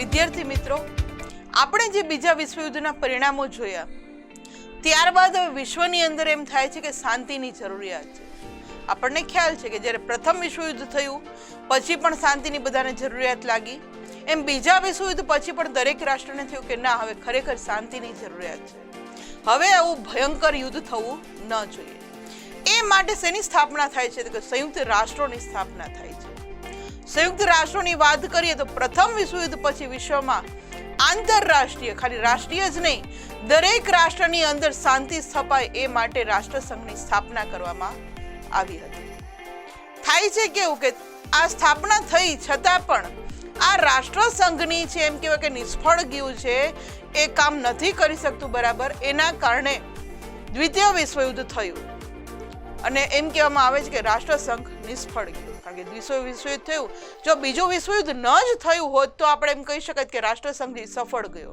વિદ્યાર્થી મિત્રો, આપણે જે બીજા વિશ્વયુદ્ધના પરિણામો જોયા ત્યારબાદ હવે વિશ્વની અંદર એમ થાય છે કે શાંતિની જરૂરિયાત છે. આપણને ખ્યાલ છે કે જ્યારે પ્રથમ વિશ્વયુદ્ધ થયું પછી પણ શાંતિની બધાને જરૂરિયાત લાગી, એમ બીજા વિશ્વયુદ્ધ પછી પણ દરેક રાષ્ટ્રને થયું કે ના, હવે ખરેખર શાંતિની જરૂરિયાત છે. હવે આવું ભયંકર યુદ્ધ થવું ન જોઈએ. એ માટે શેની સ્થાપના થાય છે તો કે સંયુક્ત રાષ્ટ્રોની સ્થાપના થાય છે. સંયુક્ત રાષ્ટ્રોની વાત કરીએ તો પ્રથમ વિશ્વયુદ્ધ પછી વિશ્વમાં આંતરરાષ્ટ્રીય, ખાલી રાષ્ટ્રીય જ નહીં, દરેક રાષ્ટ્રની અંદર શાંતિ સ્થપાય એ માટે રાષ્ટ્રસંઘની સ્થાપના કરવામાં આવી હતી. થાય છે કેવું કે આ સ્થાપના થઈ છતાં પણ આ રાષ્ટ્રસંઘની છે એમ કહેવાય કે નિષ્ફળ ગયું છે, એ કામ નથી કરી શકતું બરાબર. એના કારણે દ્વિતીય વિશ્વયુદ્ધ થયું અને એમ કહેવામાં આવે છે કે રાષ્ટ્રસંઘ નિષ્ફળ ગયો. કારણ કે દ્વિતીય વિશ્વયુદ્ધ થયું, જો બીજું વિશ્વયુદ્ધ ન જ થયું હોત તો આપણે એમ કહી શકાય કે રાષ્ટ્રસંઘ સફળ ગયો.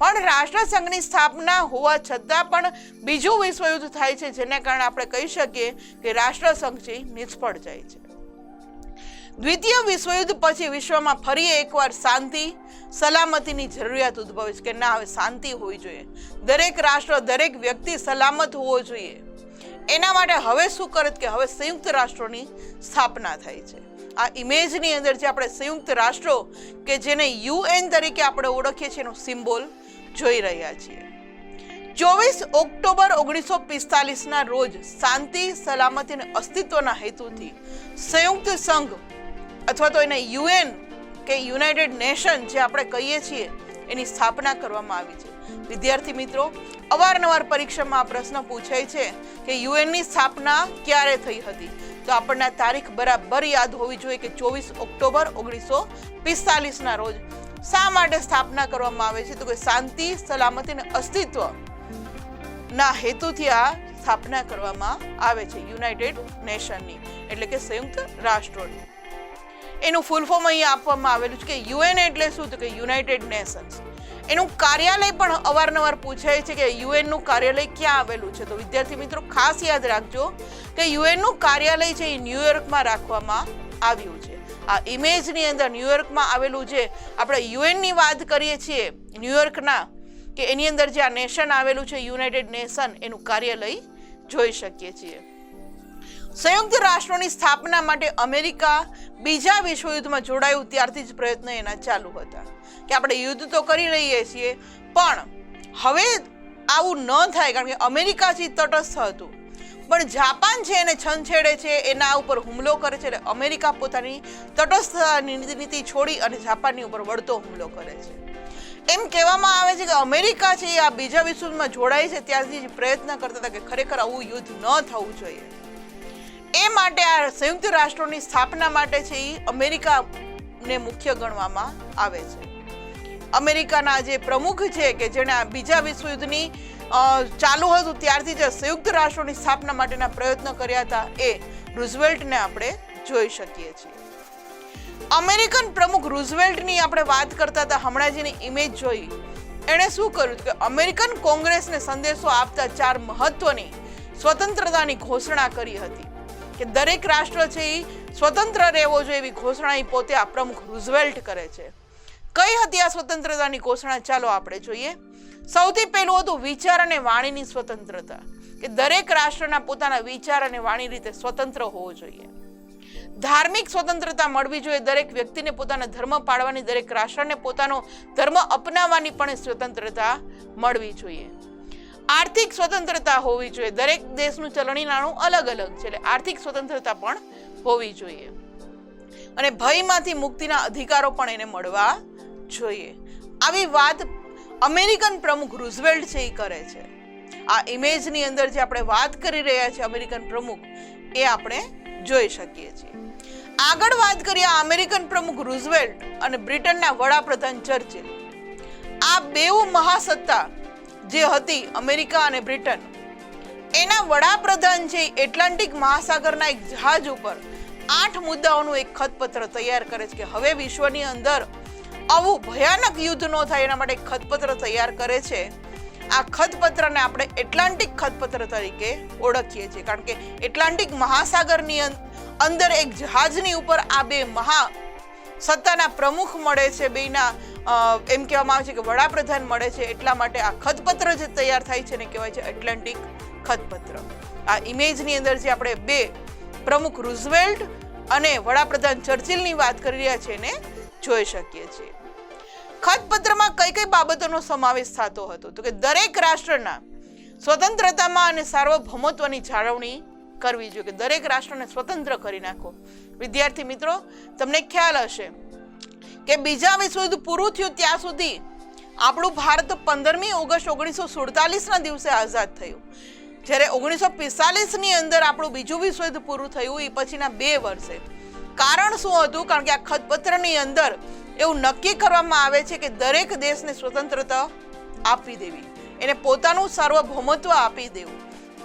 પણ રાષ્ટ્રસંઘની સ્થાપના હોવા છતાં પણ બીજું વિશ્વયુદ્ધ થાય છે, જેના કારણે આપણે કહી શકીએ કે રાષ્ટ્રસંઘ છે નિષ્ફળ જાય છે. દ્વિતીય વિશ્વયુદ્ધ પછી વિશ્વમાં ફરી એકવાર શાંતિ સલામતીની જરૂરિયાત ઉદ્ભવે છે કે ના, હવે શાંતિ હોવી જોઈએ, દરેક રાષ્ટ્ર દરેક વ્યક્તિ સલામત હોવો જોઈએ. એના માટે હવે શું કરે કે હવે સંયુક્ત રાષ્ટ્રોની સ્થાપના થાય છે. આ ઇમેજની અંદર જે આપણે સંયુક્ત રાષ્ટ્રો કે જેને UN તરીકે આપણે ઓળખીએ છીએ એનો સિમ્બોલ જોઈ રહ્યા છીએ. 24 ઓક્ટોબર 1945 ના રોજ શાંતિ સલામતી અને અસ્તિત્વના હેતુથી સંયુક્ત સંઘ અથવા તો એને UN કે યુનાઇટેડ નેશન જે આપણે કહીએ છીએ એની સ્થાપના કરવામાં આવી છે. વિદ્યાર્થી મિત્રો, અવારનવાર પરીક્ષામાં આ પ્રશ્ન પૂછાય છે કે UN ની સ્થાપના ક્યારે થઈ હતી, તો આપણને આ તારીખ બરાબર યાદ હોવી જોઈએ કે 24 ઓક્ટોબર 1945 ના રોજ. શા માટે સ્થાપના કરવામાં આવે છે તો કે શાંતિ સલામતી અને અસ્તિત્વ ના હેતુથી આ સ્થાપના કરવામાં આવે છે યુનાઇટેડ નેશનની, એટલે કે સંયુક્ત રાષ્ટ્રોની. એનું ફૂલ ફોર્મ અહીંયા આપવામાં આવેલું છે કે UN એટલે શું તો કે યુનાઇટેડ નેશન્સ. એનું કાર્યાલય પણ અવારનવાર પૂછાય છે કે UN નું કાર્યાલય ક્યાં આવેલું છે. તો વિદ્યાર્થી મિત્રો ખાસ યાદ રાખજો કે UN નું કાર્યાલય છે એ ન્યુયોર્કમાં રાખવામાં આવ્યું છે. આ ઇમેજની અંદર ન્યુયોર્કમાં આવેલું છે. આપણે UN ની વાત કરીએ છીએ ન્યુયોર્કના, કે એની અંદર જે આ નેશન આવેલું છે યુનાઇટેડ નેશન, એનું કાર્યાલય જોઈ શકીએ છીએ. સંયુક્ત રાષ્ટ્રોની સ્થાપના માટે અમેરિકા બીજા વિશ્વયુદ્ધમાં જોડાયું ત્યારથી જ પ્રયત્નો એના ચાલુ હતા કે આપણે યુદ્ધ તો કરી રહીએ છીએ પણ હવે આવું ન થાય, કારણ કે અમેરિકા જે તટસ્થ હતું પણ જાપાન છે એને છંછેડે છે, એના ઉપર હુમલો કરે છે. એટલે અમેરિકા પોતાની તટસ્થ નીતિ છોડી અને જાપાનની ઉપર વળતો હુમલો કરે છે. એમ કહેવામાં આવે છે કે અમેરિકા છે એ આ બીજા વિશ્વયુદ્ધમાં જોડાય છે ત્યારથી જ પ્રયત્ન કરતા હતા કે ખરેખર આવું યુદ્ધ ન થવું જોઈએ. એ માટે આ સંયુક્ત રાષ્ટ્રોની સ્થાપના માટે છે એ અમેરિકાને મુખ્ય ગણવામાં આવે છે. અમેરિકાના જે પ્રમુખ છે કે જેણે બીજા વિશ્વયુદ્ધની ચાલુ હતું ત્યારથી જે સંયુક્ત રાષ્ટ્રોની સ્થાપના માટેના પ્રયત્નો કર્યા હતા એ રૂઝવેલ્ટને આપણે જોઈ શકીએ છીએ. અમેરિકન પ્રમુખ રૂઝવેલ્ટની આપણે વાત કરતા હતા, હમણાં જેની ઇમેજ જોઈ, એણે શું કર્યું કે અમેરિકન કોંગ્રેસને સંદેશો આપતા 4 મહત્વની સ્વતંત્રતાની ઘોષણા કરી હતી કે દરેક રાષ્ટ્ર છે એ સ્વતંત્ર રહેવો જોઈએ એવી ઘોષણા એ પોતે આ પ્રમુખ રૂઝવેલ્ટ કરે છે. કઈ હતી આ સ્વતંત્રતાની ઘોષણા? ચાલો આપણે જોઈએ. સૌથી પહેલું હતું વિચાર અને વાણીની સ્વતંત્રતા, કે દરેક રાષ્ટ્રના પોતાના વિચાર અને વાણી રીતે સ્વતંત્ર હોવો જોઈએ. ધાર્મિક સ્વતંત્રતા મળવી જોઈએ, દરેક વ્યક્તિને પોતાના ધર્મ પાળવાની, દરેક રાષ્ટ્રને પોતાનો ધર્મ અપનાવવાની પણ સ્વતંત્રતા મળવી જોઈએ. આર્થિક સ્વતંત્રતા હોવી જોઈએ, દરેક દેશનું ચલણી નાણું અલગ અલગ છે એટલે આર્થિક સ્વતંત્રતા પણ હોવી જોઈએ. અને ભયમાંથી મુક્તિના અધિકારો પણ એને મળવા જોઈએ. આવી વાત અમેરિકન પ્રમુખ રૂઝવેલ્ટ છે એ કરે છે. આ ઇમેજની અંદર જે આપણે વાત કરી રહ્યા છીએ અમેરિકન પ્રમુખ, એ આપણે જોઈ શકીએ છીએ. આગળ વાત કરીએ અમેરિકન પ્રમુખ રૂઝવેલ્ટ અને બ્રિટનના વડાપ્રધાન ચર્ચિલ. આ બેઉ મહાસત્તા જે હતી અમેરિકા અને બ્રિટન, એના વડાપ્રધાન છે એટલાન્ટિક મહાસાગરના એક જહાજ ઉપર 8 મુદ્દાઓનું એક ખતપત્ર તૈયાર કરે છે કે હવે વિશ્વની અંદર આવું ભયાનક યુદ્ધ ન થાય એના માટે એક ખતપત્ર તૈયાર કરે છે. આ ખતપત્રને આપણે એટલાન્ટિક ખતપત્ર તરીકે ઓળખીએ છીએ, કારણ કે એટલાન્ટિક મહાસાગરની અંદર એક જહાજની ઉપર આ બે મહા સત્તાના પ્રમુખ મળે છે, બેના એમ કહેવામાં આવે છે કે વડાપ્રધાન મળે છે, એટલા માટે આ ખતપત્ર જે તૈયાર થાય છે ને કહેવાય છે એટલાન્ટિક ખતપત્ર. આ ઇમેજની અંદર જે આપણે બે પ્રમુખ રૂઝવેલ્ટ અને વડાપ્રધાન ચર્ચિલની વાત કરી રહ્યા છે એને જોઈ શકીએ છીએ. ખતપત્રમાં કઈ કઈ બાબતોનો સમાવેશ થતો હતો તો કે દરેક રાષ્ટ્રના સ્વતંત્રતામાં અને સાર્વભૌમત્વની જાળવણી કરવી જોઈએ, કે દરેક રાષ્ટ્રને સ્વતંત્ર કરી નાખો. વિદ્યાર્થી મિત્રો, તમને ખ્યાલ હશે કે બીજા વિશ્વયુદ્ધ પૂરું થયું ત્યાં સુધી આપણું ભારત 15મી ઓગસ્ટ 1947ના દિવસે આઝાદ થયું. જ્યારે 1945ની અંદર આપણું બીજું વિશ્વયુદ્ધ પૂરું થયું એ પછીના 2 વર્ષે. કારણ શું હતું? કારણ કે આ ખતપત્રની અંદર એવું નક્કી કરવામાં આવે છે કે દરેક દેશને સ્વતંત્રતા આપી દેવી, એને પોતાનું સાર્વભૌમત્વ આપી દેવું,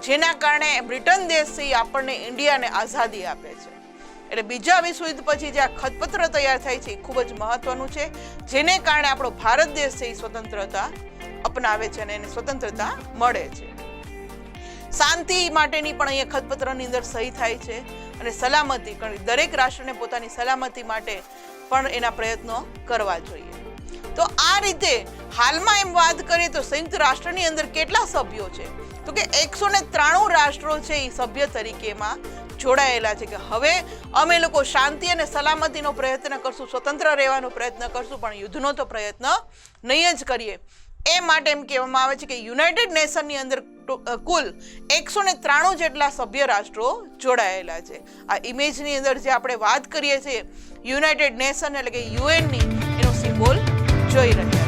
જેના કારણે બ્રિટન દેશથી આપણને ઇન્ડિયાને આઝાદી આપે છે. એટલે બીજા વિશ્વયુદ્ધ પછી જે આ ખતપત્ર તૈયાર થાય છે એ ખૂબ જ મહત્વનું છે, જેને કારણે આપણો ભારત દેશ છે એ સ્વતંત્રતા અપનાવે છે અને એને સ્વતંત્રતા મળે છે. શાંતિ માટેની પણ અહીંયા ખતપત્રની અંદર સહી થાય છે અને સલામતી, કારણ દરેક રાષ્ટ્રને પોતાની સલામતી માટે પણ એના પ્રયત્નો કરવા જોઈએ. તો આ રીતે હાલમાં એમ વાત કરીએ તો સંયુક્ત રાષ્ટ્રની અંદર કેટલા સભ્યો છે તો કે 193 રાષ્ટ્રો છે એ સભ્ય તરીકેમાં જોડાયેલા છે કે હવે અમે લોકો શાંતિ અને સલામતીનો પ્રયત્ન કરશું, સ્વતંત્ર રહેવાનો પ્રયત્ન કરશું, પણ યુદ્ધનો તો પ્રયત્ન નહીં જ કરીએ. એ માટે એમ કહેવામાં આવે છે કે યુનાઇટેડ નેશનની અંદર કુલ 193 જેટલા સભ્ય રાષ્ટ્રો જોડાયેલા છે. આ ઇમેજની અંદર જે આપણે વાત કરીએ છીએ યુનાઇટેડ નેશન એટલે કે યુએનની, એનો સિમ્બોલ જોઈ રહ્યા